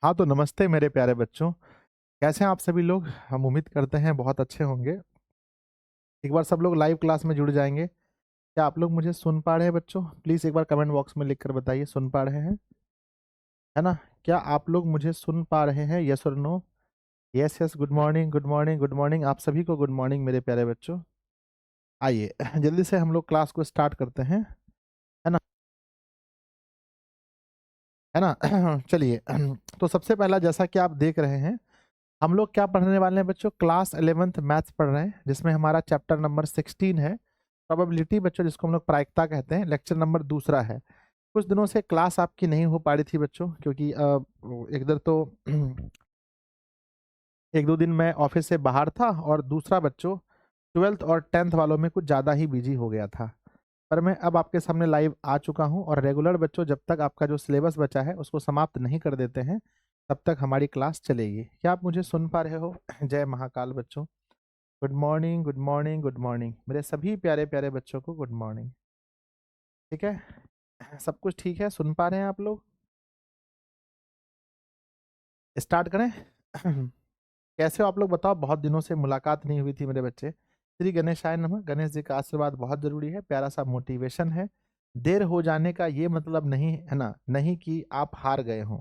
हाँ, तो नमस्ते मेरे प्यारे बच्चों। कैसे हैं आप सभी लोग? हम उम्मीद करते हैं बहुत अच्छे होंगे। एक बार सब लोग लाइव क्लास में जुड़ जाएँगे। क्या आप लोग मुझे सुन पा रहे हैं बच्चों? प्लीज़ एक बार कमेंट बॉक्स में लिख कर बताइए सुन पा रहे हैं, है ना? क्या आप लोग मुझे सुन पा रहे हैं? येस और no? Yes, yes, good morning, good morning, good morning. आप सभी को गुड मॉर्निंग मेरे प्यारे बच्चों। आइए जल्दी से हम लोग क्लास को स्टार्ट करते हैं, है ना? है ना? चलिए तो सबसे पहला जैसा कि आप देख रहे हैं हम लोग क्या पढ़ने वाले हैं बच्चों? क्लास 11th मैथ्स पढ़ रहे हैं जिसमें हमारा चैप्टर नंबर 16 है प्रोबेबिलिटी बच्चों, जिसको हम लोग प्रायिकता कहते हैं। लेक्चर नंबर दूसरा है। कुछ दिनों से क्लास आपकी नहीं हो पा रही थी बच्चों, क्योंकि इधर तो एक दो दिन मैं ऑफिस से बाहर था और दूसरा बच्चों 12th और 10th वालों में कुछ ज़्यादा ही बिजी हो गया था। पर मैं अब आपके सामने लाइव आ चुका हूं और रेगुलर बच्चों जब तक आपका जो सिलेबस बचा है उसको समाप्त नहीं कर देते हैं तब तक हमारी क्लास चलेगी। क्या आप मुझे सुन पा रहे हो? जय महाकाल बच्चों। Good morning, good morning, good morning मेरे सभी प्यारे प्यारे बच्चों को गुड मॉर्निंग। ठीक है, सब कुछ ठीक है? सुन पा रहे हैं आप लोग? स्टार्ट करें? कैसे हो आप लोग बताओ? बहुत दिनों से मुलाकात नहीं हुई थी मेरे बच्चे। श्री गणेशाय नमः। गणेश जी का आशीर्वाद बहुत जरूरी है, प्यारा सा मोटिवेशन है। देर हो जाने का ये मतलब नहीं है ना, नहीं कि आप हार गए हो,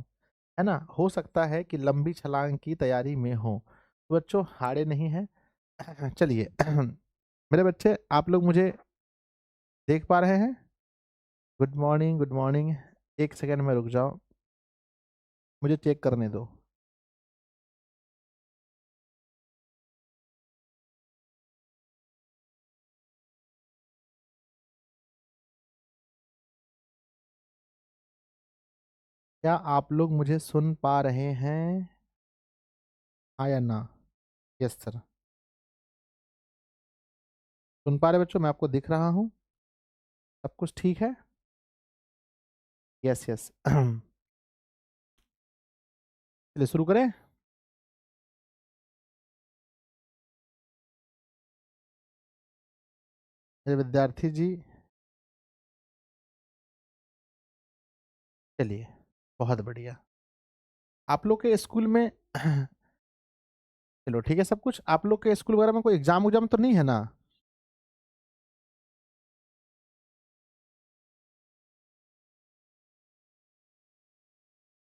है ना? हो सकता है कि लंबी छलांग की तैयारी में हो, तो बच्चों हारे नहीं हैं। चलिए मेरे बच्चे आप लोग मुझे देख पा रहे हैं? Good morning, good morning. एक सेकंड में रुक जाओ, मुझे चेक करने दो। क्या आप लोग मुझे सुन पा रहे हैं? हाँ या ना? Yes sir. सुन पा रहे बच्चों? मैं आपको दिख रहा हूँ, सब कुछ ठीक है? Yes yes. चलिए शुरू करें। मेरे विद्यार्थी जी, चलिए बहुत बढ़िया। आप लोग के स्कूल में चलो ठीक है सब कुछ। आप लोग के स्कूल वगैरह में कोई एग्जाम उग्जाम तो नहीं है ना?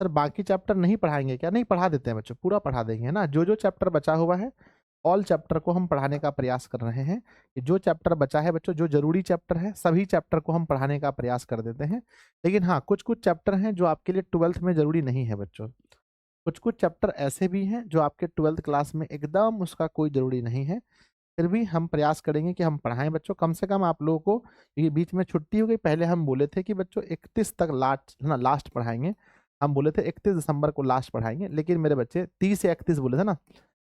सर बाकी चैप्टर नहीं पढ़ाएंगे क्या? नहीं पढ़ा देते हैं बच्चों, पूरा पढ़ा देंगे, है ना? जो जो चैप्टर बचा हुआ है ऑल चैप्टर को हम पढ़ाने का प्रयास कर रहे हैं। कि जो चैप्टर बचा है बच्चों, जो जरूरी चैप्टर है सभी चैप्टर को हम पढ़ाने का प्रयास कर देते हैं। लेकिन हाँ, कुछ कुछ चैप्टर हैं जो आपके लिए 12th में जरूरी नहीं है बच्चों। कुछ कुछ चैप्टर ऐसे भी हैं जो आपके 12th क्लास में एकदम उसका कोई जरूरी नहीं है। फिर भी हम प्रयास करेंगे कि हम पढ़ाएं बच्चों, कम से कम आप लोगों को। ये बीच में छुट्टी हो गई, पहले हम बोले थे कि बच्चों 31 तक लास्ट पढ़ाएंगे। हम बोले थे 31 दिसंबर को लास्ट पढ़ाएंगे, लेकिन मेरे बच्चे 30 या 31 बोले थे ना।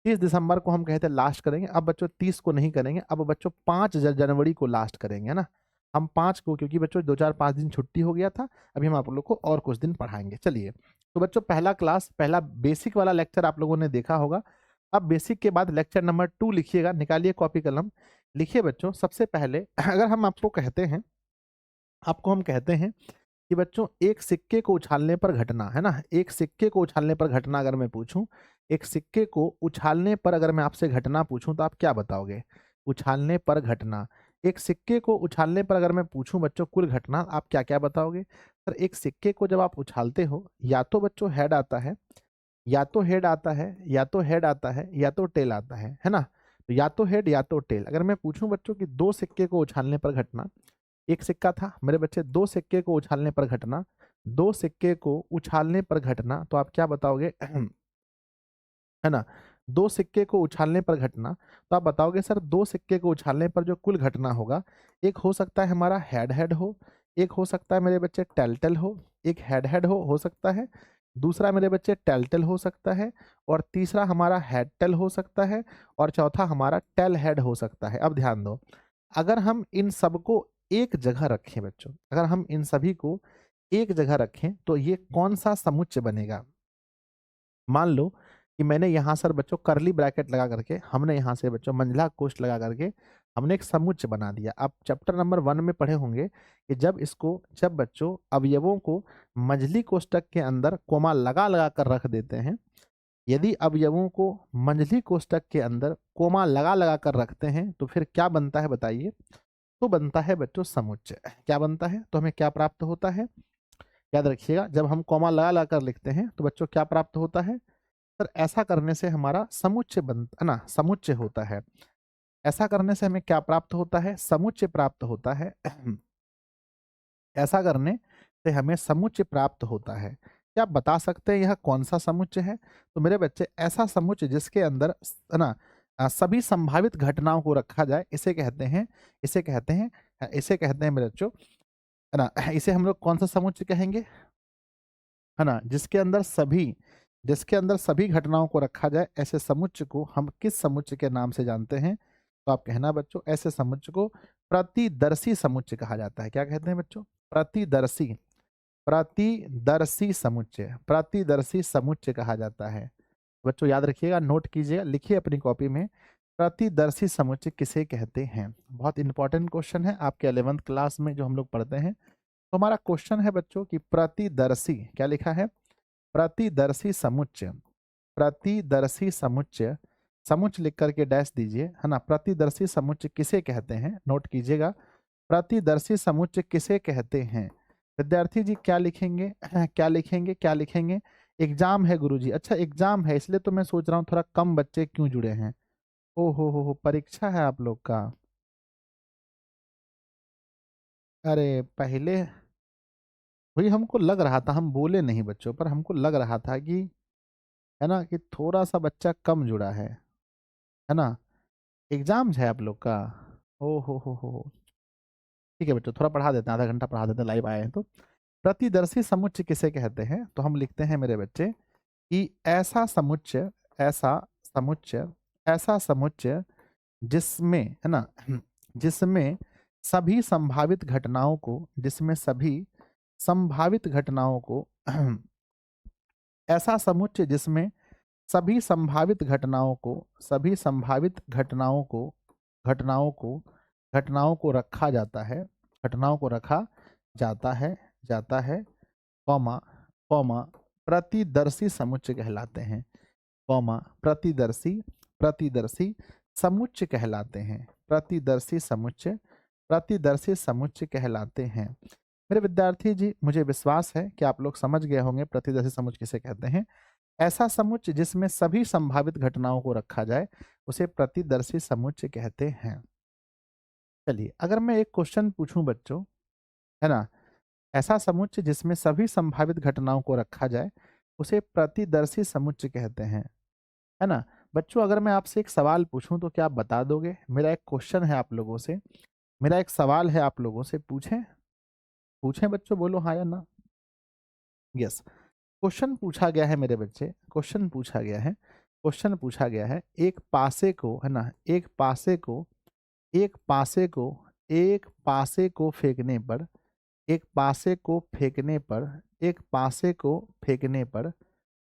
30 दिसंबर को हम कहते लास्ट करेंगे, अब बच्चों 30 को नहीं करेंगे, अब बच्चों 5 जनवरी को लास्ट करेंगे, है ना? हम 5 को, क्योंकि बच्चों 2 4 5 दिन छुट्टी हो गया था, अभी हम आप लोग को और कुछ दिन पढ़ाएंगे। चलिए, तो बच्चों पहला क्लास, पहला बेसिक वाला लेक्चर आप लोगों ने देखा होगा। अब बेसिक के बाद लेक्चर नंबर 2 लिखिएगा, निकालिए कॉपी कलम, लिखिए बच्चों। सबसे पहले अगर हम आपको कहते हैं, आपको हम कहते हैं कि बच्चों एक सिक्के को उछालने पर घटना, है ना? एक सिक्के को उछालने पर घटना अगर मैं पूछूं, एक सिक्के को उछालने पर अगर मैं आपसे घटना पूछूं तो आप क्या बताओगे? उछालने पर घटना। एक सिक्के को उछालने पर अगर मैं पूछूं बच्चों कुल घटना, आप क्या क्या बताओगे? सर एक सिक्के को जब आप उछालते हो, या तो बच्चों हेड आता है, या तो हेड आता है, या तो हेड आता है, या तो टेल आता है ना? तो या तो हेड या तो टेल। अगर मैं पूछूं बच्चों कि दो सिक्के को उछालने पर घटना, एक सिक्का था मेरे बच्चे, दो सिक्के को उछालने पर घटना, दो सिक्के को उछालने पर घटना, तो आप क्या बताओगे? है ना? दो सिक्के को उछालने पर घटना, तो आप बताओगे सर दो सिक्के को उछालने पर जो कुल घटना होगा, एक हो सकता है हमारा हेड हेड हो, एक हो सकता है मेरे बच्चे टेल टेल हो, एक हेड हेड हो सकता है, दूसरा मेरे बच्चे टेल टेल हो सकता है, और तीसरा हमारा हेड टेल हो सकता है, और चौथा हमारा टेल हेड हो सकता है। अब ध्यान दो, अगर हम इन सबको एक जगह रखें बच्चों, अगर हम इन सभी को एक जगह रखें तो ये कौन सा समुच्चय बनेगा? मान लो कि मैंने यहाँ सर बच्चों करली ब्रैकेट लगा करके, हमने यहाँ से बच्चों मंझला कोष्ठ लगा करके हमने एक समुच्चय बना दिया। आप चैप्टर नंबर 1 में पढ़े होंगे कि जब बच्चों अवयवों को मंझली कोष्ठक के अंदर कोमा लगा लगा कर रख देते हैं, यदि अवयवों को मंझली कोष्ठक के अंदर कोमा लगा लगा कर रखते हैं तो फिर क्या बनता है बताइए? तो बनता है बच्चों समुच्चय। क्या बनता है? तो हमें क्या प्राप्त होता है? याद रखिएगा, जब हम कॉमा लगा लगा कर लिखते हैं तो बच्चों क्या प्राप्त होता है? सर ऐसा करने से हमारा समुच्चय बनता है ना, समुच्चय होता है। ऐसा करने से हमें क्या प्राप्त होता है? समुच्चय प्राप्त होता है। ऐसा करने से हमें समुच्चय प्राप्त होता है। क्या आप बता सकते हैं यह कौन सा समुच्चय है? तो मेरे बच्चे ऐसा समुच्चय जिसके अंदर है ना सभी संभावित घटनाओं को रखा जाए, इसे कहते हैं इसे कहते हैं मेरे बच्चों, है ना, इसे हम लोग कौन सा समुच्चय कहेंगे? है ना, जिसके अंदर सभी घटनाओं को रखा जाए, ऐसे समुच्चय को हम किस समुच्चय के नाम से जानते हैं? तो आप कहना बच्चों, ऐसे समुच्चय को प्रतिदर्शी समुच्चय कहा जाता है। क्या कहते हैं बच्चों? प्रतिदर्शी प्रतिदर्शी समुच्चय कहा जाता है। बच्चों याद रखिएगा, नोट कीजिएगा, लिखिए अपनी कॉपी में, प्रतिदर्शी समुच्चय किसे कहते हैं? बहुत इंपॉर्टेंट क्वेश्चन है आपके 11th क्लास में जो हम लोग पढ़ते हैं। तो हमारा क्वेश्चन है बच्चों कि प्रतिदर्शी, क्या लिखा है? प्रतिदर्शी समुच्चय, प्रतिदर्शी समुच्चय, समुच्चय लिख करके डैश दीजिए, है ना। प्रतिदर्शी समुच्चय किसे कहते हैं? नोट कीजिएगा, प्रतिदर्शी समुच्चय किसे कहते हैं? विद्यार्थी जी क्या लिखेंगे? क्या लिखेंगे? एग्जाम है गुरुजी। अच्छा एग्जाम है, इसलिए तो मैं सोच रहा हूँ थोड़ा कम बच्चे क्यों जुड़े हैं। ओ हो, परीक्षा है आप लोग का। अरे पहले वही हमको लग रहा था, हम बोले नहीं बच्चों, पर हमको लग रहा था कि, है ना, कि थोड़ा सा बच्चा कम जुड़ा है ना। एग्जाम्स है आप लोग का। ओ हो। ठीक है बच्चों, थोड़ा पढ़ा देते हैं, आधा घंटा पढ़ा देते हैं, लाइव आए हैं तो। प्रतिदर्शी समुच्चय किसे कहते हैं? तो हम लिखते हैं मेरे बच्चे कि ऐसा समुच्चय ऐसा समुच्चय जिसमें, है ना, जिसमें सभी संभावित घटनाओं को जिसमें सभी संभावित घटनाओं को ऐसा समुच्चय जिसमें सभी संभावित घटनाओं को घटनाओं को रखा जाता है, घटनाओं को रखा जाता है जाता है कॉमा कॉमा प्रतिदर्शी समुच्चय कहलाते हैं, कॉमा प्रतिदर्शी समुच्चय कहलाते हैं, प्रतिदर्शी समुच्चय कहलाते हैं। मेरे विद्यार्थी जी, मुझे विश्वास है कि आप लोग समझ गए होंगे प्रतिदर्शी समुच्चय किसे कहते हैं। ऐसा समुच्चय जिसमें सभी संभावित घटनाओं को रखा जाए, उसे प्रतिदर्शी समुच्चय कहते हैं। चलिए, अगर मैं एक क्वेश्चन पूछूं बच्चों, है ना, ऐसा समुच्चय जिसमें सभी संभावित घटनाओं को रखा जाए, उसे प्रतिदर्शी समुच्चय कहते हैं, है ना। बच्चों अगर मैं आपसे एक सवाल पूछूं तो क्या आप बता दोगे? मेरा एक क्वेश्चन है आप लोगों से, मेरा एक सवाल है आप लोगों से, पूछें पूछें बच्चों, बोलो हाँ या ना। यस, क्वेश्चन पूछा गया है मेरे बच्चे, क्वेश्चन पूछा गया है, एक पासे को, है ना, एक पासे को एक पासे को फेंकने पर एक पासे को फेंकने पर एक पासे को फेंकने पर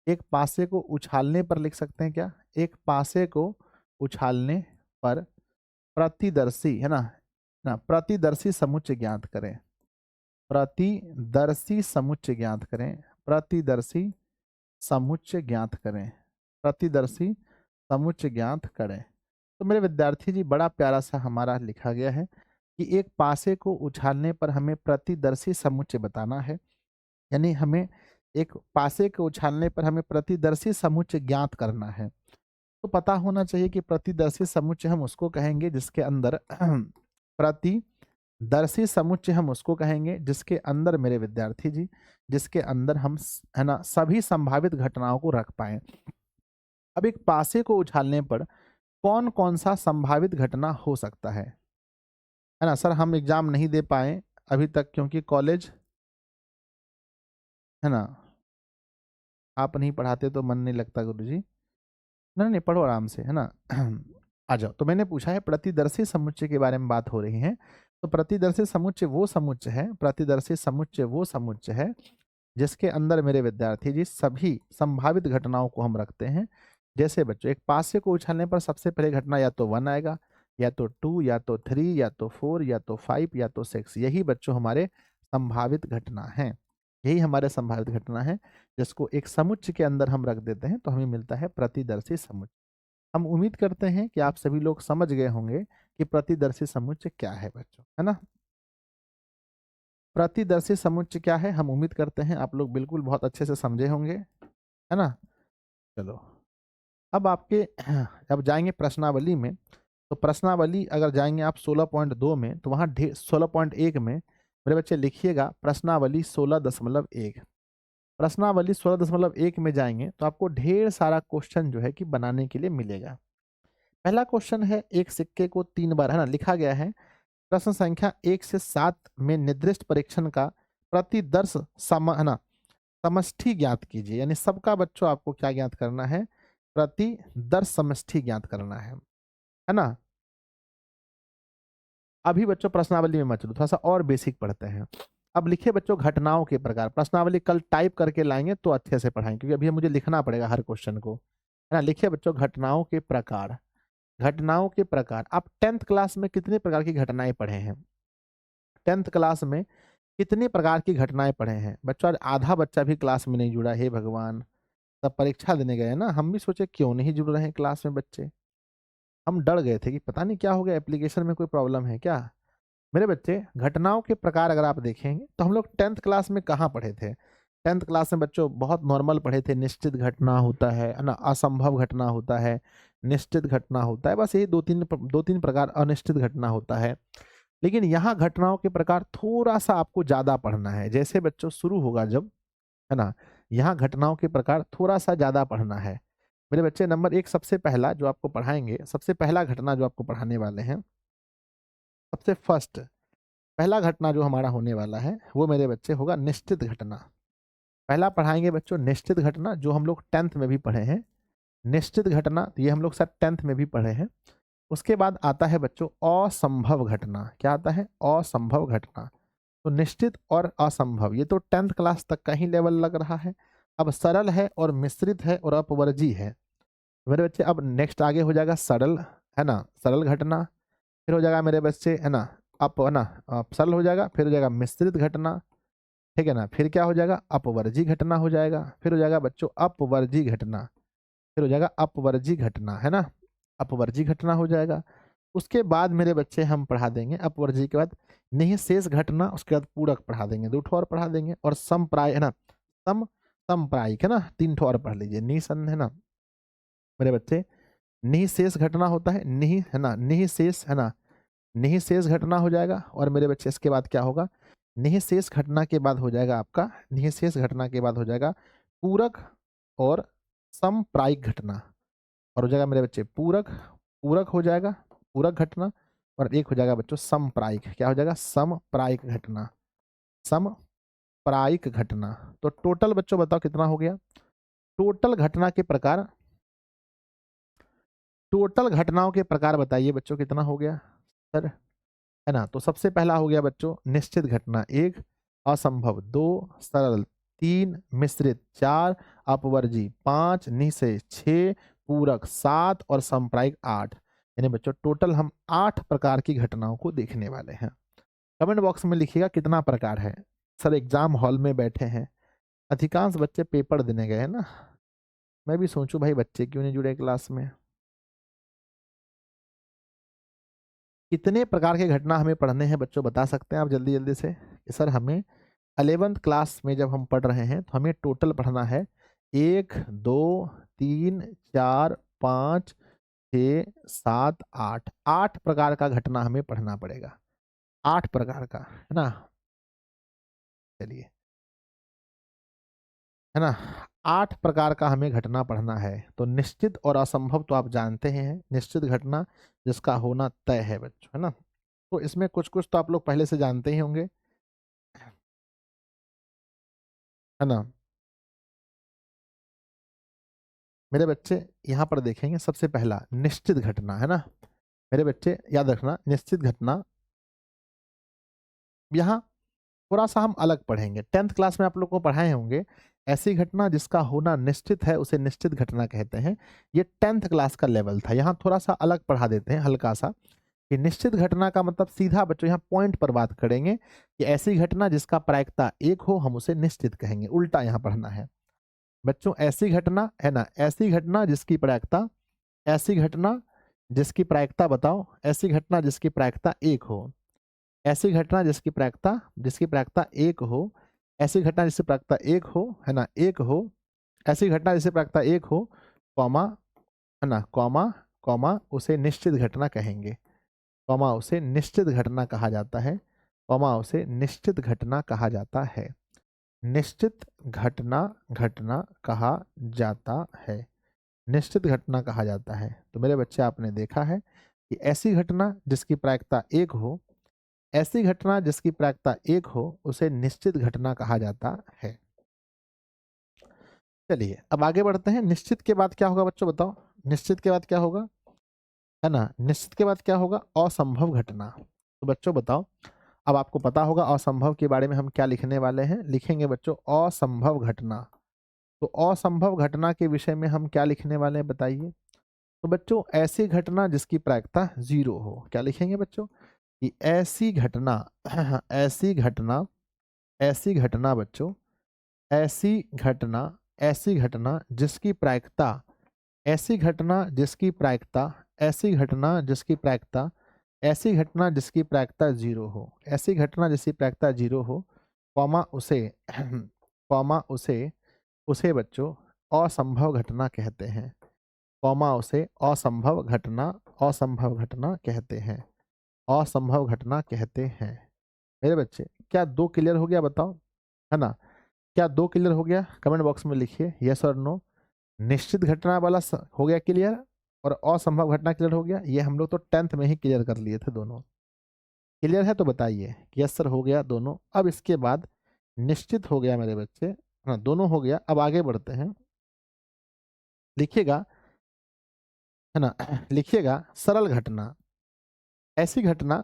एक पासे को उछालने पर लिख सकते हैं क्या? एक पासे को उछालने पर प्रतिदर्शी, है ना, प्रतिदर्शी समुच्चय ज्ञात करें, प्रतिदर्शी समुच्चय ज्ञात करें, प्रतिदर्शी समुच्चय ज्ञात करें, प्रतिदर्शी समुच्चय ज्ञात करें। तो मेरे विद्यार्थी जी, बड़ा प्यारा सा हमारा लिखा गया है कि एक पासे को उछालने पर हमें प्रतिदर्शी समुच्चय बताना है, यानी हमें एक पासे को उछालने पर हमें प्रतिदर्शी समुच्चय ज्ञात करना है। तो पता होना चाहिए कि प्रतिदर्शी समुच्चय हम उसको कहेंगे जिसके अंदर प्रतिदर्शी समुच्चय हम उसको कहेंगे जिसके अंदर, मेरे विद्यार्थी जी, जिसके अंदर हम, है ना, सभी संभावित घटनाओं को रख पाए। अब एक पासे को उछालने पर कौन कौन सा संभावित घटना हो सकता है ना। सर हम एग्जाम नहीं दे पाए अभी तक क्योंकि कॉलेज, है ना, आप नहीं पढ़ाते तो मन नहीं लगता गुरुजी। नहीं नहीं, पढ़ो आराम से, है ना। आ जाओ। तो मैंने पूछा है प्रतिदर्शी समुच्चय के बारे में बात हो रही है, तो प्रतिदर्शी समुच्चय वो समुच्चय है, प्रतिदर्शी समुच्चय वो समुच्चय है जिसके अंदर, मेरे विद्यार्थी जी, सभी संभावित घटनाओं को हम रखते हैं। जैसे बच्चों, एक पासे को उछालने पर सबसे पहले घटना या तो 1 आएगा, या तो 2 या तो 3 या तो 4 या तो 5 या तो 6, यही बच्चों हमारे संभावित घटना हैं। यही हमारे संभावित घटना है, जिसको एक समुच्चय के अंदर हम रख देते हैं तो हमें मिलता है प्रतिदर्शी समुच्चय। हम उम्मीद करते हैं कि आप सभी लोग समझ गए होंगे कि प्रतिदर्शी समुच्चय क्या है बच्चों, है ना? प्रतिदर्शी समुच्चय क्या है, हम उम्मीद करते हैं आप लोग बिल्कुल बहुत अच्छे से समझे होंगे, है ना? चलो, अब आपके अब जाएंगे प्रश्नावली में। तो प्रश्नावली अगर जाएंगे आप 16.2 में, तो वहाँ 16.1 में मेरे बच्चे लिखिएगा प्रश्नावली 16.1। प्रश्नावली 16.1 में जाएंगे तो आपको ढेर सारा क्वेश्चन जो है कि बनाने के लिए मिलेगा। पहला क्वेश्चन है, एक सिक्के को 3 बार, है ना, लिखा गया है प्रश्न संख्या 1 से 7 में निर्दिष्ट परीक्षण का प्रतिदर्श है ना समष्टि ज्ञात कीजिए। यानी सबका बच्चों आपको क्या ज्ञात करना है, प्रतिदर्श समष्टि ज्ञात करना है ना? अभी बच्चों प्रश्नावली में मत चलो, थोड़ा सा और बेसिक पढ़ते हैं। अब लिखिए बच्चों घटनाओं के प्रकार। प्रश्नावली कल टाइप करके लाएंगे तो अच्छे से पढ़ाएंगे, क्योंकि अभी मुझे लिखना पड़ेगा हर क्वेश्चन को, है ना? लिखिए बच्चों घटनाओं के प्रकार। घटनाओं के प्रकार, आप 10th क्लास में कितने प्रकार की घटनाएं पढ़े हैं? 10th क्लास में कितने प्रकार की घटनाएं पढ़े हैं बच्चों? आज आधा बच्चा भी क्लास में नहीं जुड़ा, हे भगवान। सब परीक्षा देने गए ना, हम भी सोचे क्यों नहीं जुड़ रहे हैं क्लास में बच्चे। हम डर गए थे कि पता नहीं क्या हो गया, एप्लीकेशन में कोई प्रॉब्लम है क्या। मेरे बच्चे घटनाओं के प्रकार अगर आप देखेंगे तो हम लोग 10th क्लास में कहाँ पढ़े थे? 10th क्लास में बच्चों बहुत नॉर्मल पढ़े थे, निश्चित घटना होता है ना, असंभव घटना होता है, निश्चित घटना होता है, बस यही दो तीन प्रकार अनिश्चित घटना होता है। लेकिन यहाँ घटनाओं के प्रकार थोड़ा सा आपको ज्यादा पढ़ना है, जैसे बच्चों शुरू होगा जब, है ना, यहाँ घटनाओं के प्रकार थोड़ा सा ज्यादा पढ़ना है। मेरे बच्चे नंबर 1 सबसे पहला जो आपको पढ़ाएंगे, सबसे पहला घटना जो आपको पढ़ाने वाले हैं, सबसे फर्स्ट पहला घटना जो हमारा होने वाला है वो मेरे बच्चे होगा निश्चित घटना। पहला पढ़ाएंगे बच्चों निश्चित घटना, जो हम लोग 10th में भी पढ़े हैं। निश्चित घटना ये हम लोग सब 10th में भी पढ़े हैं। उसके बाद आता है बच्चों असंभव घटना। क्या आता है? असंभव घटना। तो निश्चित और असंभव ये तो 10th क्लास तक का ही लेवल लग रहा है। अब सरल है और मिश्रित है और अपवर्जी है। मेरे बच्चे अब नेक्स्ट आगे हो जाएगा सरल, है ना, सरल घटना। फिर हो जाएगा मेरे बच्चे, है ना, है ना, सरल हो जाएगा, फिर हो जाएगा मिश्रित घटना, ठीक है ना, फिर क्या हो जाएगा, अपवर्जी घटना हो जाएगा, फिर हो जाएगा बच्चों अपवर्जी घटना, फिर हो जाएगा अपवर्जी घटना, है ना, अपवर्जी घटना हो जाएगा। उसके बाद मेरे बच्चे हम पढ़ा देंगे अपवर्जी के बाद निःशेष घटना, उसके बाद पूरक पढ़ा देंगे, 2 ठो और पढ़ा देंगे, और समप्राय, है ना, सम समप्रायिक, है ना, 3 ठो और पढ़ लीजिए। निसंदेह, है ना मेरे बच्चे, निःशेष घटना होता है, है ना, निःशेष, है ना, निःशेष घटना हो जाएगा। और मेरे बच्चे इसके बाद क्या होगा, निःशेष घटना के बाद हो जाएगा आपका, निःशेष घटना के बाद हो जाएगा पूरक और समप्रायिक घटना। और हो जाएगा मेरे बच्चे पूरक, पूरक हो जाएगा, पूरक घटना। और एक हो जाएगा बच्चों समप्रायिक। क्या हो जाएगा? समप्रायिक घटना, समप्रायिक घटना। तो टोटल बच्चों बताओ कितना हो गया? टोटल घटना के प्रकार, टोटल घटनाओं के प्रकार बताइए बच्चों कितना हो गया सर, है ना? तो सबसे पहला हो गया बच्चों निश्चित घटना 1, असंभव 2, सरल 3, मिश्रित 4, अपवर्जी 5, निःशेष 6, पूरक 7 और सांप्रायिक 8। यानी बच्चों टोटल हम 8 प्रकार की घटनाओं को देखने वाले हैं। कमेंट बॉक्स में लिखिएगा कितना प्रकार है। सर एग्जाम हॉल में बैठे हैं, अधिकांश बच्चे पेपर देने गए हैं ना, मैं भी सोचूं भाई बच्चे क्यों नहीं जुड़े क्लास में। कितने प्रकार के घटना हमें पढ़ने हैं बच्चों, बता सकते हैं आप जल्दी जल्दी से? सर हमें 11th क्लास में जब हम पढ़ रहे हैं तो हमें टोटल पढ़ना है 1 2 3 4 5 6 7 8, 8 प्रकार का घटना हमें पढ़ना पड़ेगा, 8 प्रकार का, है ना? चलिए, है ना, 8 प्रकार का हमें घटना पढ़ना है। तो निश्चित और असंभव तो आप जानते हैं, निश्चित घटना जिसका होना तय है बच्चों, है ना? तो इसमें कुछ कुछ तो आप लोग पहले से जानते ही होंगे, है ना? मेरे बच्चे यहाँ पर देखेंगे सबसे पहला निश्चित घटना, है ना? मेरे बच्चे याद रखना निश्चित घटना, यहाँ थोड़ा सा हम अलग पढ़ेंगे। 10th क्लास में आप लोग को पढ़ाए होंगे ऐसी घटना जिसका होना निश्चित है उसे निश्चित घटना कहते हैं। ये 10th क्लास का लेवल था, यहाँ थोड़ा सा अलग पढ़ा देते हैं हल्का सा। कि निश्चित घटना का मतलब सीधा बच्चों यहाँ पॉइंट पर बात करेंगे कि ऐसी घटना जिसका प्रायिकता 1 हो हम उसे निश्चित कहेंगे, उल्टा यहाँ पढ़ना है बच्चों। ऐसी घटना है ना, ऐसी घटना जिसकी प्रायिकता, ऐसी घटना जिसकी प्रायिकता बताओ, ऐसी घटना जिसकी प्रायिकता 1 हो, ऐसी घटना जिसकी प्रायिकता 1 हो, ऐसी घटना जिसकी प्रायिकता 1 हो, है ना, 1 हो, ऐसी घटना जिसकी प्रायिकता 1 हो, कॉमा, है ना, कॉमा, कॉमा उसे निश्चित घटना कहेंगे, कॉमा उसे निश्चित घटना कहा जाता है, कॉमा उसे निश्चित घटना कहा जाता है, निश्चित घटना, घटना कहा जाता है, निश्चित घटना कहा जाता है। तो मेरे बच्चे आपने देखा है कि ऐसी घटना जिसकी प्रायिकता 1 हो, ऐसी घटना जिसकी प्रायिकता 1 हो उसे निश्चित घटना कहा जाता है। चलिए अब आगे बढ़ते हैं। निश्चित के बाद क्या होगा बच्चों बताओ, निश्चित के बाद क्या होगा, है ना, निश्चित के बाद क्या होगा, असंभव घटना। तो बच्चों बताओ, अब आपको पता होगा असंभव के बारे में हम क्या लिखने वाले हैं, लिखेंगे बच्चों असंभव घटना। तो असंभव घटना के विषय में हम क्या लिखने वाले हैं बताइए। तो बच्चों ऐसी घटना जिसकी प्रायिकता 0 हो, क्या लिखेंगे बच्चों कि ऐसी घटना ऐसी घटना, ऐसी घटना बच्चों, ऐसी घटना, ऐसी घटना जिसकी प्रायिकता, ऐसी घटना जिसकी प्रायिकता, ऐसी घटना जिसकी प्रायिकता, ऐसी घटना जिसकी प्रायिकता 0 हो, ऐसी घटना जिसकी प्रायिकता 0 हो, कॉमा उसे कॉमा उसे बच्चों असंभव घटना कहते हैं, कॉमा उसे असंभव घटना, असंभव घटना कहते हैं, असंभव घटना कहते हैं। मेरे बच्चे क्या 2 क्लियर हो गया बताओ, है ना, क्या 2 क्लियर हो गया, कमेंट बॉक्स में लिखिए यस और नो। निश्चित घटना वाला हो गया क्लियर और असंभव घटना क्लियर हो गया। ये हम लोग तो 10th में ही क्लियर कर लिए थे दोनों। क्लियर है तो बताइए यस सर हो गया दोनों। अब इसके बाद निश्चित हो गया मेरे बच्चे, हाँ दोनों हो गया। अब आगे बढ़ते हैं, लिखिएगा, है ना, लिखिएगा सरल घटना, ऐसी घटना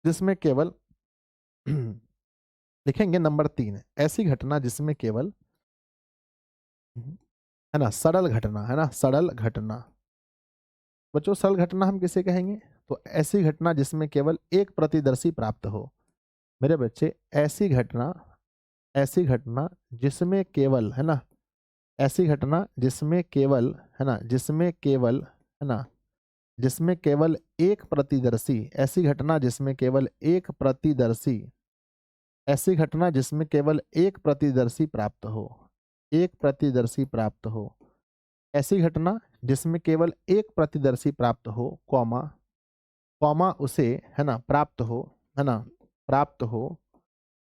जिसमें केवल लिखेंगे नंबर 3, ऐसी घटना जिसमें केवल, है ना, सरल घटना, है ना, सरल घटना। बच्चों सरल घटना हम किसे कहेंगे, तो ऐसी घटना जिसमें केवल एक प्रतिदर्शी प्राप्त हो। मेरे बच्चे ऐसी घटना, ऐसी घटना जिसमें केवल, है ना, ऐसी घटना जिसमें केवल, है ना, जिसमें केवल, है ना, जिसमें केवल एक प्रतिदर्शी, ऐसी घटना जिसमें केवल एक प्रतिदर्शी, ऐसी घटना जिसमें केवल एक प्रतिदर्शी प्राप्त हो, एक प्रतिदर्शी प्राप्त हो, ऐसी घटना जिसमें केवल एक प्रतिदर्शी प्राप्त हो, कॉमा, कॉमा उसे, है ना, प्राप्त हो, है ना, प्राप्त हो,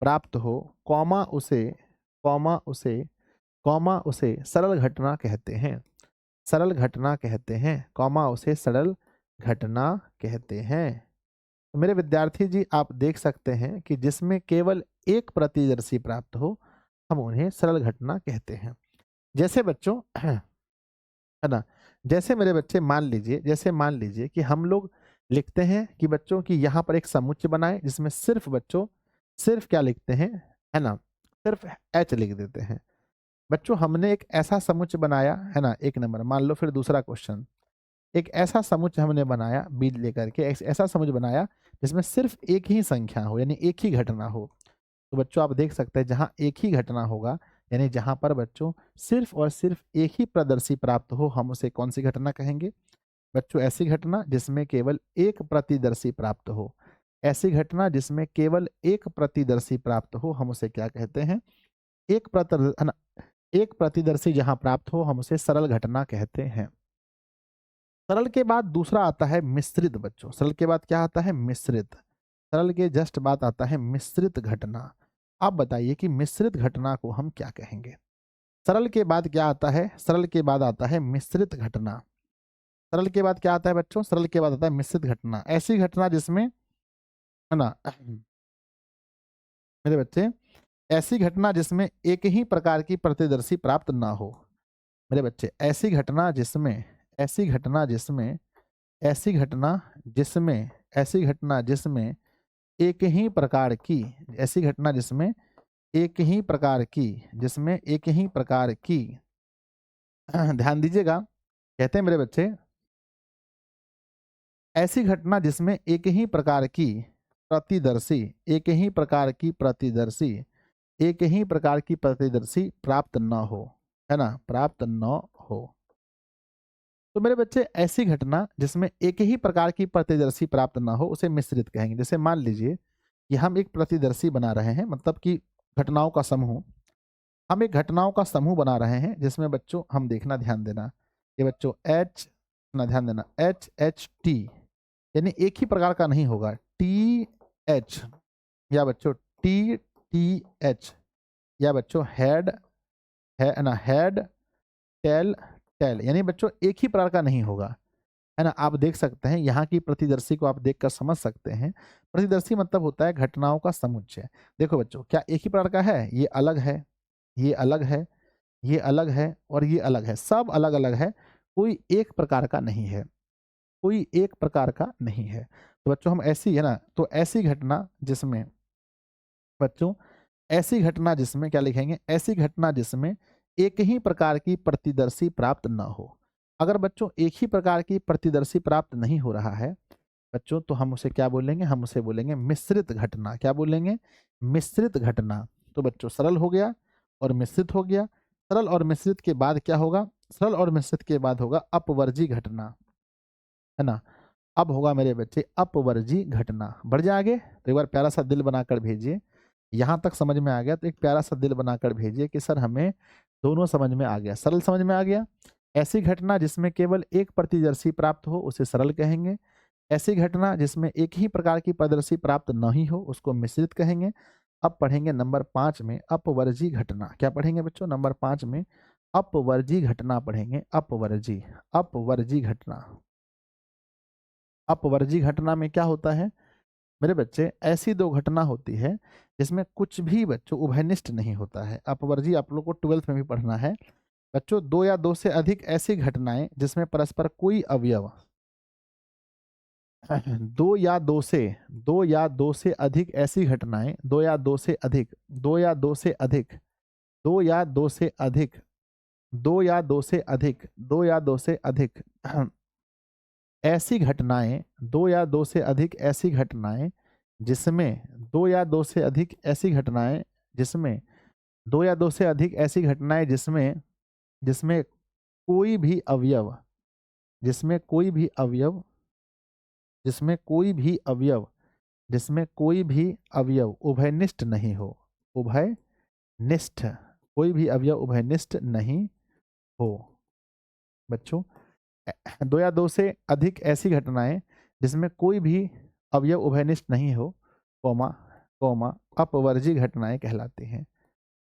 प्राप्त हो, कॉमा उसे, कॉमा उसे, कॉमा उसे सरल घटना कहते हैं, सरल घटना कहते हैं, कॉमा उसे सरल घटना कहते हैं। तो मेरे विद्यार्थी जी आप देख सकते हैं कि जिसमें केवल एक प्रतिदर्शी प्राप्त हो हम उन्हें सरल घटना कहते हैं। जैसे बच्चों है ना, जैसे मेरे बच्चे मान लीजिए, जैसे मान लीजिए कि हम लोग लिखते हैं कि बच्चों की यहाँ पर एक समुच्चय बनाए जिसमें सिर्फ बच्चों, सिर्फ क्या लिखते हैं, है ना, सिर्फ एच लिख देते हैं। बच्चों हमने एक ऐसा समुच्चय बनाया, है ना, 1 नंबर। मान लो फिर दूसरा क्वेश्चन, एक ऐसा समुच्चय हमने बनाया बीज लेकर के, ऐसा समुच्चय बनाया जिसमें सिर्फ एक ही संख्या हो, यानी एक ही घटना हो। तो बच्चों आप देख सकते हैं जहाँ एक ही घटना होगा, यानी जहाँ पर बच्चों सिर्फ और सिर्फ एक ही प्रदर्शी प्राप्त हो, हम उसे कौन सी घटना कहेंगे बच्चों, ऐसी घटना जिसमें केवल एक प्रतिदर्शी प्राप्त हो, ऐसी घटना जिसमें केवल एक प्रतिदर्शी प्राप्त हो हम उसे क्या कहते हैं, एक है ना, एक प्रतिदर्शी जहाँ प्राप्त हो हम उसे सरल घटना कहते हैं। सरल के बाद दूसरा आता है मिश्रित बच्चों, सरल के बाद क्या आता है, मिश्रित। सरल के जस्ट बाद आता है मिश्रित घटना। आप बताइए कि मिश्रित घटना को हम क्या कहेंगे। सरल के बाद क्या आता है, सरल के बाद आता है मिश्रित घटना। सरल के बाद क्या आता है बच्चों, सरल के बाद आता है मिश्रित घटना, ऐसी घटना जिसमें, है ना मेरे बच्चे, ऐसी घटना जिसमें एक ही प्रकार की प्रतिदर्शी प्राप्त ना हो। मेरे बच्चे ऐसी घटना जिसमें, ऐसी घटना जिसमें, ऐसी घटना जिसमें, ऐसी घटना जिसमें एक ही प्रकार की, ऐसी घटना जिसमें एक ही प्रकार की, जिसमें एक ही प्रकार की ध्यान दीजिएगा, कहते हैं मेरे बच्चे ऐसी घटना जिसमें एक ही प्रकार की प्रतिदर्शी एक ही प्रकार की प्रतिदर्शी एक ही प्रकार की प्रतिदर्शी प्राप्त न हो, है ना, प्राप्त न हो। तो मेरे बच्चे ऐसी घटना जिसमें एक ही प्रकार की प्रतिदर्शी प्राप्त ना हो उसे मिश्रित कहेंगे। जैसे मान लीजिए कि हम एक प्रतिदर्शी बना रहे हैं, मतलब कि घटनाओं का समूह। हम एक घटनाओं का समूह बना रहे हैं जिसमें बच्चों हम देखना, ध्यान देना, ये बच्चों एच ना, ध्यान देना, एच एच टी यानी एक ही प्रकार का नहीं होगा, टी एच या बच्चों टी टी एच या बच्चों हेड है ना, हेड टेल टेल यानी बच्चों एक ही प्रकार का नहीं होगा, है ना। आप देख सकते हैं यहाँ की प्रतिदर्शी को आप देखकर समझ सकते हैं। प्रतिदर्शी मतलब होता है घटनाओं का समुच्चय। देखो बच्चों, क्या एक ही प्रकार का है? ये अलग है, ये अलग है, ये अलग है और ये अलग है, सब अलग अलग है, कोई एक प्रकार का नहीं है, कोई एक प्रकार का नहीं है। तो बच्चों हम ऐसी, है ना, तो ऐसी घटना जिसमें बच्चों, ऐसी घटना जिसमें क्या लिखेंगे, ऐसी घटना जिसमें एक ही प्रकार की प्रतिदर्शी प्राप्त न हो। अगर बच्चों एक ही प्रकार की प्रतिदर्शी प्राप्त नहीं हो रहा है बच्चों, तो हम उसे क्या बोलेंगे, हम उसे बोलेंगे मिश्रित घटना। क्या बोलेंगे? मिश्रित घटना। तो बच्चों सरल हो गया और मिश्रित हो गया। सरल और मिश्रित के बाद क्या होगा? सरल और मिश्रित के बाद होगा अपवर्जी घटना, है ना। अब होगा मेरे बच्चे अपवर्जी घटना। बढ़ जाए आगे तो एक बार प्यारा सा दिल बनाकर भेजिए। यहाँ तक समझ में आ गया तो एक प्यारा सा दिल बनाकर भेजिए कि सर हमें दोनों समझ में आ गया। सरल समझ में आ गया। ऐसी घटना जिसमें केवल एक प्रतिदर्शी प्राप्त हो उसे सरल कहेंगे। ऐसी घटना जिसमें एक ही प्रकार की प्रदर्शी प्राप्त नहीं हो उसको मिश्रित कहेंगे। अब पढ़ेंगे नंबर 5 में अपवर्जी घटना। क्या पढ़ेंगे बच्चों? नंबर 5 में अपवर्जी घटना पढ़ेंगे। अपवर्जी, अपवर्जी घटना। अपवर्जी घटना में क्या होता है मेरे बच्चे? ऐसी दो घटना होती है जिसमें कुछ भी बच्चों उभयनिष्ठ नहीं होता है। अपवर्जी आप लोग को 12th में भी पढ़ना है बच्चों। दो या दो से अधिक ऐसी घटनाएं जिसमें परस्पर कोई अवयव दो या दो से अधिक ऐसी घटनाएं, दो या दो से अधिक, दो या दो से अधिक, दो या दो से अधिक, दो या दो से अधिक, दो या दो से अधिक ऐसी घटनाएं, दो या दो से अधिक ऐसी घटनाएं जिसमें, दो या दो से अधिक ऐसी घटनाएं जिसमें, दो या दो से अधिक ऐसी घटनाएं जिसमें, जिसमें कोई भी अवयव, जिसमें कोई भी अवयव, जिसमें कोई भी अवयव, जिसमें कोई भी अवयव उभयनिष्ठ नहीं हो। उभयनिष्ठ, कोई भी अवयव उभयनिष्ठ नहीं हो बच्चों। दो या दो से अधिक ऐसी घटनाएं जिसमें कोई भी अवयव उभयनिष्ठ नहीं हो, कौमा कौमा अपवर्जी घटनाएं कहलाती हैं।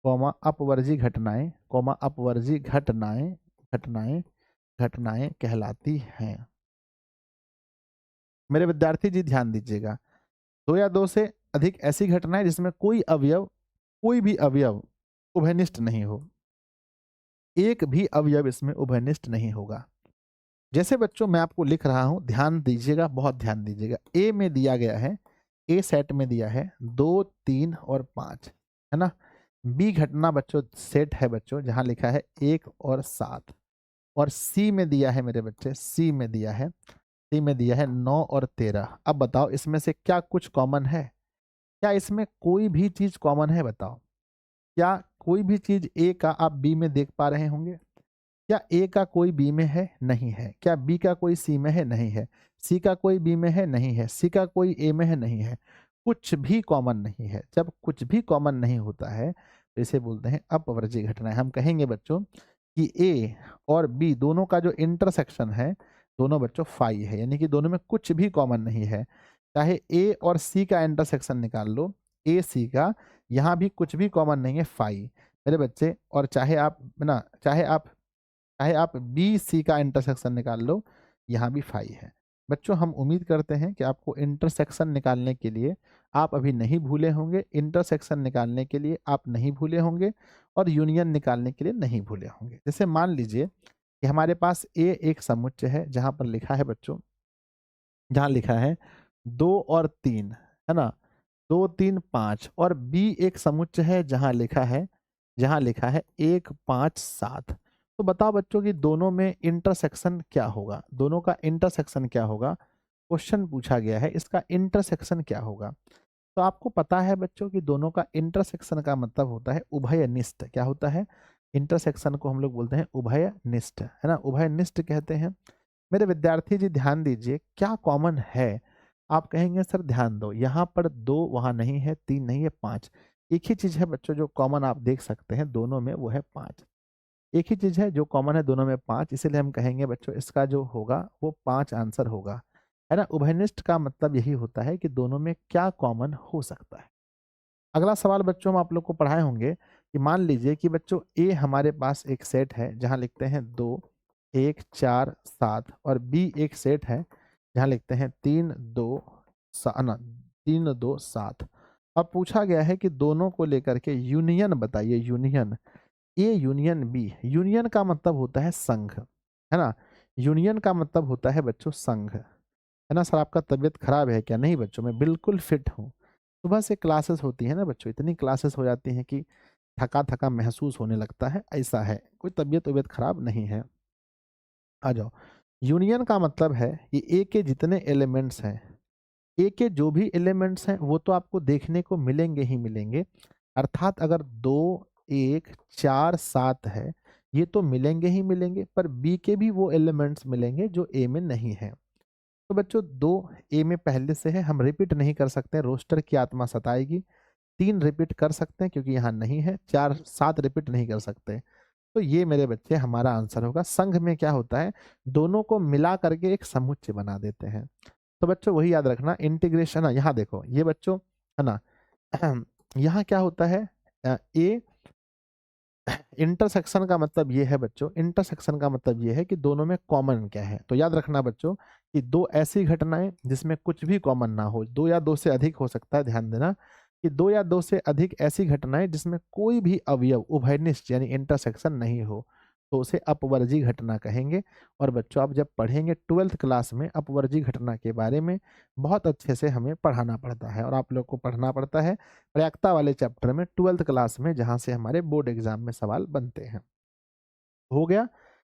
कौमा अपवर्जी घटनाएं, कौमा अपवर्जी घटनाएं, घटनाएं, घटनाएं कहलाती हैं। मेरे विद्यार्थी जी ध्यान दीजिएगा। दो या दो से अधिक ऐसी घटनाएं जिसमें कोई अवयव, कोई भी अवयव उभयनिष्ठ नहीं हो। एक भी अवयव इसमें उभयनिष्ठ नहीं होगा। जैसे बच्चों मैं आपको लिख रहा हूं, ध्यान दीजिएगा, बहुत ध्यान दीजिएगा। ए में दिया गया है, ए सेट में दिया है 2, 3 और 5, है ना। बी घटना बच्चों सेट है बच्चों जहां लिखा है 1 और 7। और सी में दिया है मेरे बच्चे, सी में दिया है, सी में दिया है 9 और 13। अब बताओ इसमें से क्या कुछ कॉमन है? क्या इसमें कोई भी चीज कॉमन है? बताओ, क्या कोई भी चीज ए का आप बी में देख पा रहे होंगे? क्या ए का कोई बी में है? नहीं है। क्या बी का कोई सी में है? नहीं है। सी का कोई बी में है? नहीं है। सी का कोई ए में है? नहीं है। कुछ भी कॉमन नहीं है। जब कुछ भी कॉमन नहीं होता है तो इसे बोलते हैं अपवर्जी घटनाएं। हम कहेंगे बच्चों कि ए और बी दोनों का जो इंटरसेक्शन है, दोनों बच्चों फाई है, यानी कि दोनों में कुछ भी कॉमन नहीं है। चाहे ए और सी का इंटरसेक्शन निकाल लो, ए सी का, यहाँ भी कुछ भी कॉमन नहीं है, फाई मेरे बच्चे। और चाहे आप ना, चाहे आप बी सी का इंटरसेक्शन निकाल लो, यहाँ भी फाई है। बच्चों हम उम्मीद करते हैं कि आपको इंटरसेक्शन निकालने के लिए आप अभी नहीं भूले होंगे, इंटरसेक्शन निकालने के लिए आप नहीं भूले होंगे और यूनियन निकालने के लिए नहीं भूले होंगे। जैसे मान लीजिए कि हमारे पास ए एक समुच्चय है जहाँ पर लिखा है बच्चों, जहाँ लिखा है 2 और 3, है ना, 2, 3, 5। और बी एक समुच्चय है जहाँ लिखा है, जहाँ लिखा है 1, 5, 7। तो बताओ बच्चों कि दोनों में इंटरसेक्शन क्या होगा? दोनों का इंटरसेक्शन क्या होगा? क्वेश्चन पूछा गया है इसका इंटरसेक्शन क्या होगा। तो आपको पता है बच्चों कि दोनों का इंटरसेक्शन का मतलब होता है उभयनिष्ठ। क्या होता है? इंटरसेक्शन को हम लोग बोलते हैं उभयनिष्ठ, है ना, उभयनिष्ठ कहते हैं। मेरे विद्यार्थी जी ध्यान दीजिए, क्या कॉमन है? आप कहेंगे सर ध्यान दो, यहाँ पर 2 वहाँ नहीं है, 3 नहीं है, 5। एक ही चीज है बच्चों जो कॉमन आप देख सकते हैं दोनों में, वो है 5। एक ही चीज है जो कॉमन है दोनों में, 5, इसीलिए हम कहेंगे बच्चों इसका जो होगा वो 5 आंसर होगा, है ना। उभयनिष्ठ का मतलब यही होता है कि दोनों में क्या कॉमन हो सकता है। अगला सवाल बच्चों हम आप लोग को पढ़ाए होंगे कि मान लीजिए कि बच्चों ए हमारे पास एक सेट है जहां लिखते हैं 2 1 4 7, और बी एक सेट है जहां लिखते हैं 3 2 ना 3 2 7। अब पूछा गया है कि दोनों को लेकर के यूनियन बताइए, union A union B. Union का मतलब होता है संघ, है ना। यूनियन का मतलब होता है बच्चों संघ, है ना। सर आपका तबीयत खराब है क्या? नहीं बच्चों, मैं बिल्कुल फिट हूँ। सुबह से क्लासेस होती है ना बच्चों, इतनी क्लासेस हो जाती हैं कि थका थका महसूस होने लगता है, ऐसा है, कोई तबीयत तबीयत खराब नहीं है। आ जाओ। यूनियन का मतलब है कि ए के जितने एलिमेंट्स हैं, ए के जो भी एलिमेंट्स हैं वो तो आपको देखने को मिलेंगे ही मिलेंगे। अर्थात अगर 2 1 4 7 है, ये तो मिलेंगे ही मिलेंगे, पर बी के भी वो एलिमेंट्स मिलेंगे जो ए में नहीं है। तो बच्चों 2 ए में पहले से है, हम रिपीट नहीं कर सकते, रोस्टर की आत्मा सताएगी। 3 रिपीट कर सकते हैं क्योंकि यहाँ नहीं है, 4 7 रिपीट नहीं कर सकते। तो ये मेरे बच्चे हमारा आंसर होगा। संघ में क्या होता है, दोनों को मिला करके एक समुच्चय बना देते हैं। तो बच्चों वही याद रखना, इंटीग्रेशन है। यहाँ देखो ये बच्चों, है ना, यहाँ क्या होता है, ए इंटरसेक्शन का मतलब ये है बच्चों, इंटरसेक्शन का मतलब ये है कि दोनों में कॉमन क्या है। तो याद रखना बच्चों कि 2 ऐसी घटनाएं जिसमें कुछ भी कॉमन ना हो, 2 या 2 से अधिक हो सकता है, ध्यान देना कि 2 या 2 से अधिक ऐसी घटनाएं जिसमें कोई भी अवयव उभयनिष्ठ यानी इंटरसेक्शन नहीं हो, तो उसे अपवर्जी घटना कहेंगे। और बच्चों आप जब पढ़ेंगे 12th क्लास में अपवर्जी घटना के बारे में, बहुत अच्छे से हमें पढ़ाना पड़ता है, और आप लोग को पढ़ना पड़ता है प्रयाक्ता वाले चैप्टर में 12th क्लास में, जहां से हमारे बोर्ड एग्जाम में सवाल बनते हैं। हो गया?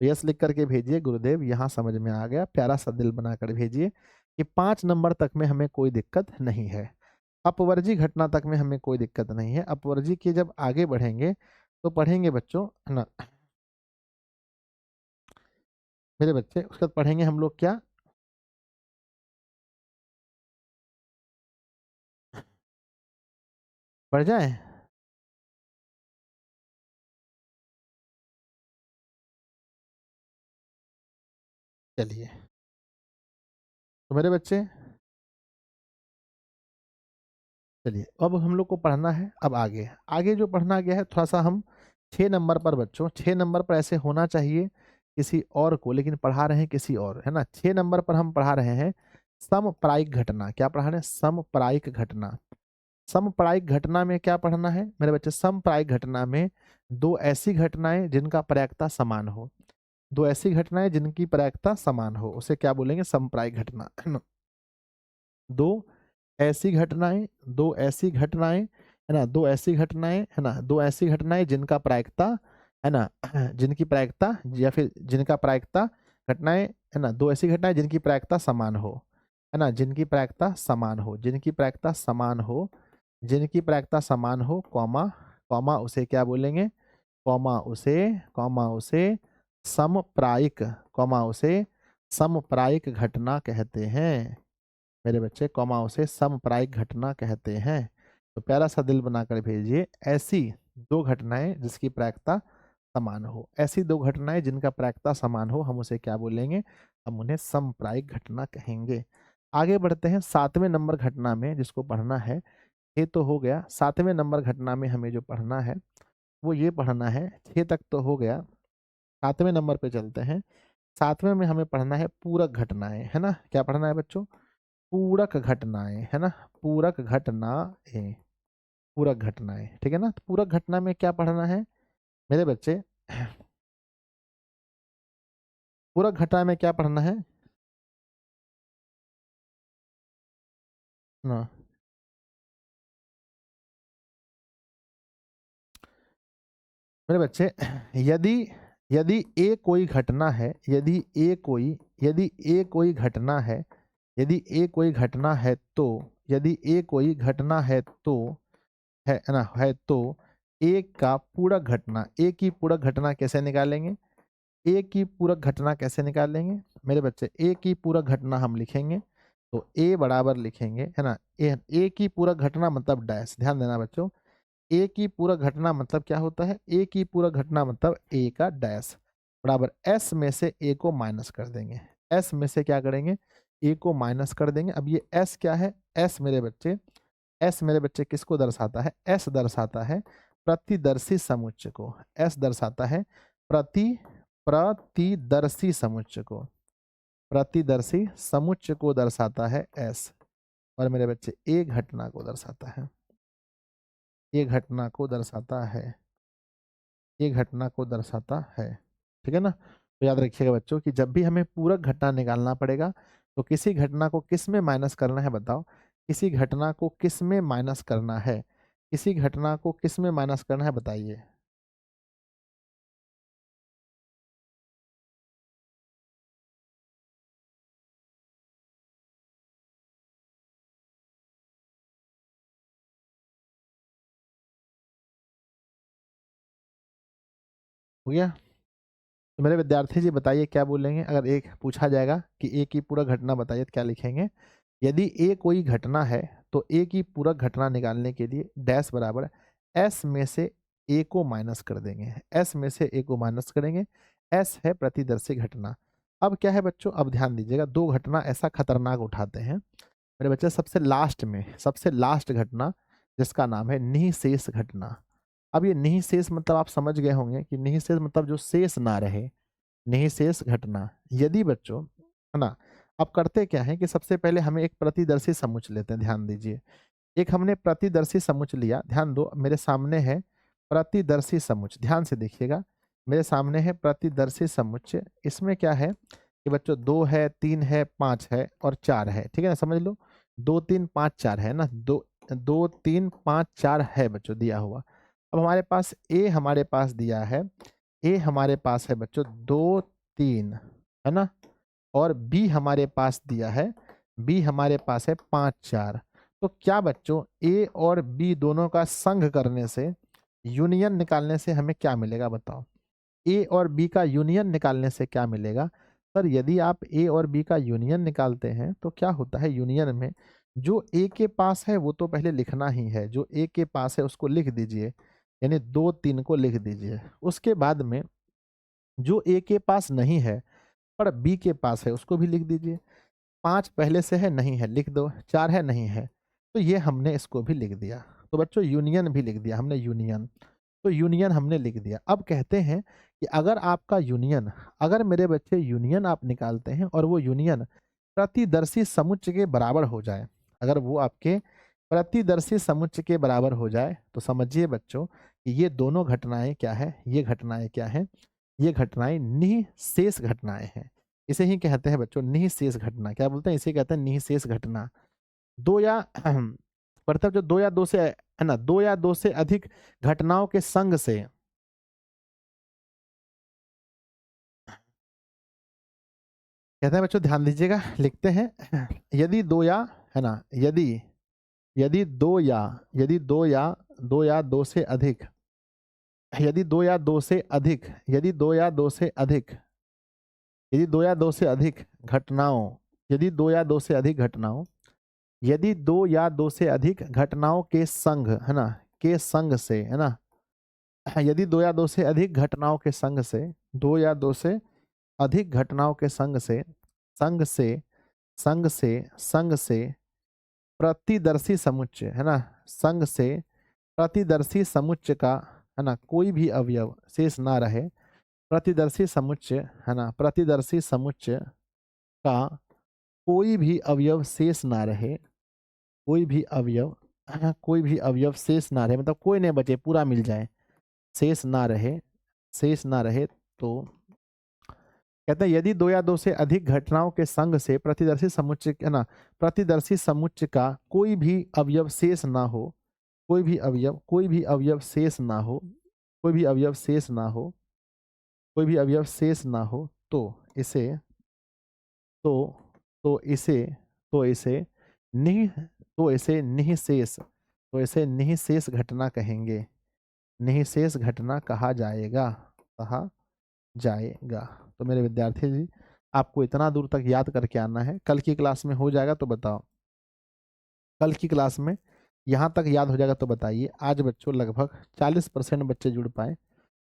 यस लिख करके भेजिए, गुरुदेव यहाँ समझ में आ गया, प्यारा सा दिल बनाकर भेजिए कि 5 नंबर तक में हमें कोई दिक्कत नहीं है। अपवर्जी घटना तक में हमें कोई दिक्कत नहीं है। अपवर्जी के जब आगे बढ़ेंगे तो पढ़ेंगे बच्चों, है ना मेरे बच्चे, उसके बाद पढ़ेंगे हम लोग क्या, पढ़ जाए। चलिए, तो मेरे बच्चे चलिए, अब हम लोग को पढ़ना है, अब आगे आगे जो पढ़ना गया है थोड़ा सा हम 6 नंबर पर बच्चों, 6 नंबर पर ऐसे होना चाहिए किसी और को, लेकिन पढ़ा रहे हैं किसी और, है ना। 6 नंबर पर हम पढ़ा रहे हैं समप्रायिक घटना। क्या पढ़ा रहे हैं? समप्रायिक घटना। समप्रायिक घटना में क्या पढ़ना है मेरे बच्चे? समप्रायिक घटना में 2 ऐसी घटनाएं जिनका प्रायिकता समान हो, 2 ऐसी घटनाएं जिनकी प्रायिकता समान हो, उसे क्या बोलेंगे? समप्रायिक घटना, है ना। दो ऐसी घटनाएं, 2 ऐसी घटनाएं, है ना, 2 ऐसी घटनाएं, है ना, 2 ऐसी घटनाएं जिनका प्रायिकता, है ना, जिनकी प्रायिकता या फिर जिनका प्रायिकता घटनाएं, है ना, 2 ऐसी घटनाएं जिनकी प्रायिकता समान हो, है ना, जिनकी प्रायिकता समान हो, जिनकी प्रायिकता समान हो, जिनकी प्रायिकता समान हो, कॉमा कॉमा उसे क्या बोलेंगे? कॉमा उसे समप्रायिक, कॉमा उसे समप्रायिक घटना कहते हैं मेरे बच्चे, कॉमा उसे समप्रायिक घटना कहते हैं। तो प्यारा सा दिल बनाकर भेजिए, ऐसी 2 घटनाएं जिसकी प्रायिकता समान हो, ऐसी 2 घटनाएं जिनका प्रायिकता समान हो, हम उसे क्या बोलेंगे? हम उन्हें समप्रायिक घटना कहेंगे। आगे बढ़ते हैं 7वें नंबर घटना में, जिसको पढ़ना है। ये तो हो गया। 7वें नंबर घटना में हमें जो पढ़ना है वो ये पढ़ना है, 6 तक तो हो गया, 7वें नंबर पे चलते हैं। 7वें में हमें पढ़ना है पूरक घटनाएं, है ना। क्या पढ़ना है बच्चों? पूरक घटनाएं, है ना, पूरक घटनाएं, पूरक घटनाएं, ठीक है ना। तो पूरक घटना में क्या पढ़ना है मेरे बच्चे? पूरक घटना में क्या पढ़ना है ना? मेरे बच्चे, यदि यदि ए कोई घटना है, यदि ए कोई घटना है, यदि ए कोई घटना है तो, यदि ए कोई घटना है तो, है ना, है तो ए का पूरक घटना, ए की पूरक घटना कैसे निकालेंगे? ए की पूरक घटना कैसे निकालेंगे मेरे बच्चे? ए की पूरक घटना हम लिखेंगे तो ए बराबर लिखेंगे, है ना, ए की पूरक घटना मतलब डैश, ध्यान देना बच्चों, ए की पूरक घटना मतलब क्या होता है? ए की पूरक घटना मतलब ए का डैश बराबर एस में से ए को माइनस कर देंगे, एस में से क्या करेंगे? ए को माइनस कर देंगे। अब ये एस क्या है? एस मेरे बच्चे, एस मेरे बच्चे किसको दर्शाता है? एस दर्शाता है प्रतिदर्शी समुच्चय को, एस दर्शाता है प्रतिदर्शी समुच्चय को, प्रतिदर्शी समुच्चय को दर्शाता है एस। और मेरे बच्चे ए घटना को दर्शाता है, ये घटना को दर्शाता है, ये घटना को दर्शाता है। ठीक है ना? तो याद रखिएगा बच्चों कि जब भी हमें पूरक घटना निकालना पड़ेगा तो किसी घटना को किस में माइनस करना है बताओ? किसी घटना को किस में माइनस करना है? किसी घटना को किस में माइनस करना है बताइए? हो गया? तो मेरे विद्यार्थी जी बताइए क्या बोलेंगे अगर एक पूछा जाएगा कि ए की पूरक घटना बताइए तो क्या लिखेंगे? यदि ए कोई घटना है तो ए की पूरक घटना निकालने के लिए डैश बराबर एस में से ए को माइनस कर देंगे, एस में से ए को माइनस करेंगे, एस है प्रतिदर्शी घटना। अब क्या है बच्चों? अब ध्यान दीजिएगा, दो घटना ऐसा खतरनाक उठाते हैं मेरे बच्चे, सबसे लास्ट में, सबसे लास्ट घटना जिसका नाम है निःशेष घटना। अब ये निःशेष मतलब आप समझ गए होंगे कि निःशेष मतलब जो शेष ना रहे, निःशेष घटना। यदि बच्चों, है ना, अब करते क्या है कि सबसे पहले हमें एक प्रतिदर्शी समुच्चय लेते हैं, ध्यान दीजिए, एक हमने प्रतिदर्शी समुच्चय लिया, ध्यान दो मेरे सामने है प्रतिदर्शी समुच्चय, ध्यान से देखिएगा, मेरे सामने है प्रतिदर्शी समुच्चय। इसमें क्या है कि बच्चों 2 है, 3 है, 5 है और 4 है, ठीक है ना, समझ लो 2 3 5 4 है ना, 2 2 3 5 4 है बच्चों दिया हुआ। अब हमारे पास ए हमारे पास दिया है, ए हमारे पास है बच्चों 2 3, है ना, और बी हमारे पास दिया है, बी हमारे पास है 5 4। तो क्या बच्चों ए और बी दोनों का संघ करने से, यूनियन निकालने से हमें क्या मिलेगा बताओ? ए और बी का यूनियन निकालने से क्या मिलेगा? सर यदि आप ए और बी का यूनियन निकालते हैं तो क्या होता है यूनियन में, जो ए के पास है वो तो पहले लिखना ही है, जो ए के पास है उसको लिख दीजिए, यानी 2 3 को लिख दीजिए। उसके बाद में जो ए के पास नहीं है पर बी के पास है उसको भी लिख दीजिए। 5 पहले से है, नहीं है, लिख दो, 4 है, नहीं है, तो ये हमने इसको भी लिख दिया। तो बच्चों यूनियन भी लिख दिया हमने, यूनियन, तो यूनियन हमने लिख दिया। अब कहते हैं कि अगर आपका यूनियन, अगर मेरे बच्चे यूनियन आप निकालते हैं और वो यूनियन प्रतिदर्शी समुच्चय के बराबर हो जाए, अगर वो आपके प्रतिदर्शी समुच्चय के बराबर हो जाए तो समझिए बच्चों कि ये दोनों घटनाएं क्या है, ये घटनाएं क्या है, ये घटनाएं निःशेष घटनाएं हैं। इसे ही कहते हैं बच्चों निःशेष घटना। क्या बोलते हैं? इसे कहते हैं निःशेष घटना। दो या मतलब जो दो या दो से, है ना, दो या दो से अधिक घटनाओं के संघ से, कहते हैं बच्चों ध्यान दीजिएगा, लिखते हैं यदि दो या, है ना, यदि, यदि दो या, यदि दो या दो से अधिक, यदि दो या दो से अधिक, यदि दो या दो से अधिक, यदि दो या दो से अधिक घटनाओं, यदि दो या दो से अधिक घटनाओं, यदि दो या दो से अधिक घटनाओं के संघ, है ना, के संघ से, है ना, यदि दो या दो से अधिक घटनाओं के संघ से, दो या दो से अधिक घटनाओं के संघ से, संघ से, संघ से, संघ से प्रतिदर्शी समुच्चय, है ना, संघ से प्रतिदर्शी समुच्चय का, है ना, कोई भी अवयव शेष ना रहे, प्रतिदर्शी समुच्चय, है ना, प्रतिदर्शी समुच्चय का कोई भी अवयव शेष ना रहे, कोई भी अवयव, कोई भी अवयव शेष ना रहे मतलब कोई नहीं बचे, पूरा मिल जाए, शेष ना रहे, शेष ना रहे, तो कहते हैं यदि दो या दो से अधिक घटनाओं के संघ से प्रतिदर्शी समुच्चय, है ना, प्रतिदर्शी समुच्चय का कोई भी अवयव शेष ना हो, कोई भी अवयव, कोई भी अवयव शेष ना हो, कोई भी अवयव शेष ना हो, कोई भी अवयव शेष ना हो, तो इसे, तो तो इसे तो इसे निःशेष घटना कहेंगे, निःशेष घटना कहा जाएगा। तो मेरे विद्यार्थी जी, आपको इतना दूर तक याद करके आना है। कल की क्लास में हो जाएगा तो बताओ, कल की क्लास में यहाँ तक याद हो जाएगा तो बताइए। आज बच्चों लगभग 40% बच्चे जुड़ पाए,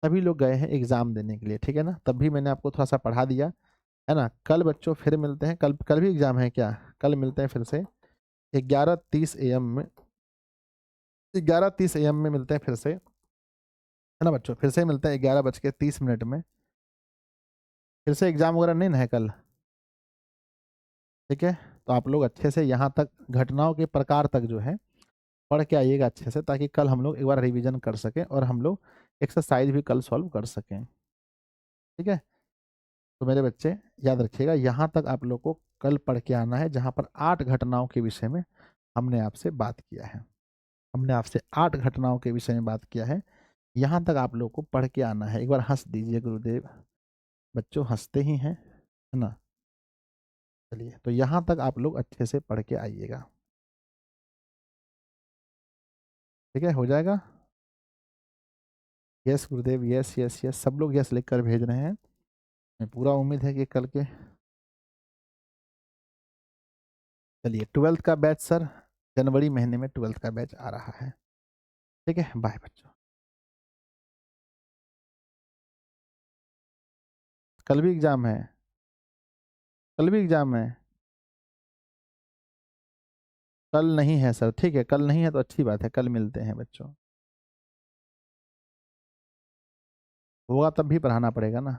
सभी लोग गए हैं एग्जाम देने के लिए, ठीक है ना। तब भी मैंने आपको थोड़ा सा पढ़ा दिया है ना। कल बच्चों फिर मिलते हैं, कल कल भी एग्जाम है क्या? कल मिलते हैं फिर से 11:30 AM में, 11:30 AM में मिलते हैं फिर से, है ना बच्चों। फिर से मिलते हैं 11:30 में। फिर से एग्जाम वगैरह नहीं ना है कल, ठीक है। तो आप लोग अच्छे से यहाँ तक घटनाओं के प्रकार तक जो है पढ़ के आइएगा अच्छे से, ताकि कल हम लोग एक बार रिवीजन कर सकें और हम लोग एक्सरसाइज भी कल सॉल्व कर सकें, ठीक है। तो मेरे बच्चे याद रखिएगा, यहाँ तक आप लोग को कल पढ़ के आना है, जहाँ पर 8 घटनाओं के विषय में हमने आपसे बात किया है। हमने आपसे 8 घटनाओं के विषय में बात किया है, यहाँ तक आप लोग को पढ़ के आना है। एक बार हंस दीजिए गुरुदेव, बच्चों हंसते ही हैं, है ना। चलिए, तो यहाँ तक आप लोग अच्छे से पढ़ के आइएगा, ठीक है। हो जाएगा? यस गुरुदेव, यस यस यस, सब लोग यस लिख कर भेज रहे हैं। मैं पूरा उम्मीद है कि कल के, चलिए 12th का बैच सर, जनवरी महीने में 12th का बैच आ रहा है, ठीक है। बाय बच्चों। कल भी एग्जाम है, कल भी एग्जाम है। कल नहीं है सर, ठीक है, कल नहीं है तो अच्छी बात है, कल मिलते हैं बच्चों। होगा तब भी पढ़ाना पड़ेगा ना।